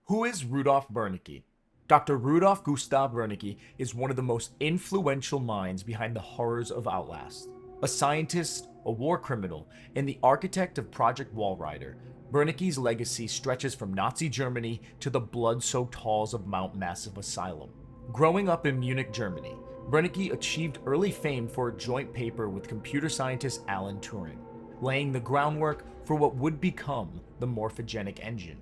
Who is Rudolf Wernicke? Dr. Rudolf Gustav Wernicke is one of the most influential minds behind the horrors of Outlast. A scientist, a war criminal, and the architect of Project Walrider, Wernicke's legacy stretches from Nazi Germany to the blood-soaked halls of Mount Massive Asylum. Growing up in Munich, Germany, Wernicke achieved early fame for a joint paper with computer scientist Alan Turing, laying the groundwork for what would become the Morphogenic Engine.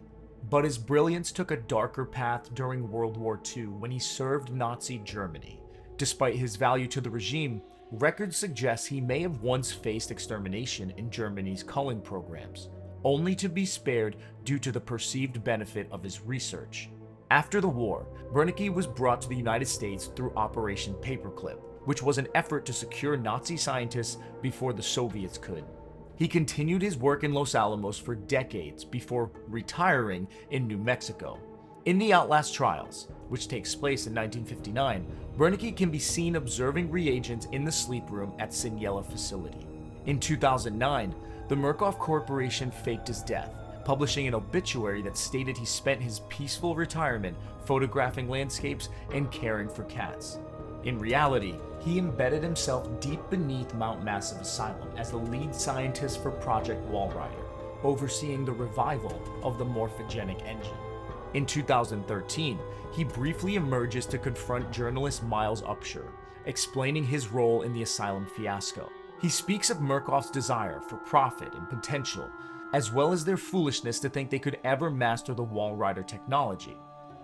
But his brilliance took a darker path during World War II when he served Nazi Germany. Despite his value to the regime, records suggest he may have once faced extermination in Germany's culling programs, only to be spared due to the perceived benefit of his research. After the war, Wernicke was brought to the United States through Operation Paperclip, which was an effort to secure Nazi scientists before the Soviets could. He continued his work in Los Alamos for decades before retiring in New Mexico. In the Outlast Trials, which takes place in 1959, Wernicke can be seen observing reagents in the sleep room at Sinyela facility. In 2009, the Murkoff Corporation faked his death, publishing an obituary that stated he spent his peaceful retirement photographing landscapes and caring for cats. In reality, he embedded himself deep beneath Mount Massive Asylum as the lead scientist for Project Walrider, overseeing the revival of the Morphogenic Engine. In 2013, he briefly emerges to confront journalist Miles Upshur, explaining his role in the asylum fiasco. He speaks of Murkoff's desire for profit and potential, as well as their foolishness to think they could ever master the Walrider technology.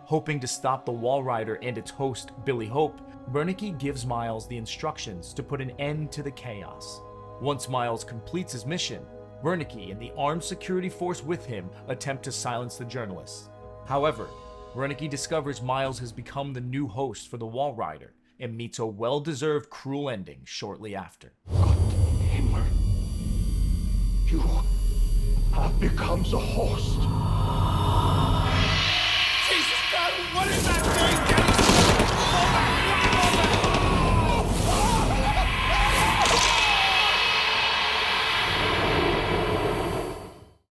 Hoping to stop the Walrider and its host, Billy Hope, Wernicke gives Miles the instructions to put an end to the chaos. Once Miles completes his mission, Wernicke and the armed security force with him attempt to silence the journalists. However, Wernicke discovers Miles has become the new host for the Walrider and meets a well-deserved cruel ending shortly after. Gott im Himmel. You have become the host. Jesus God, what is that thing?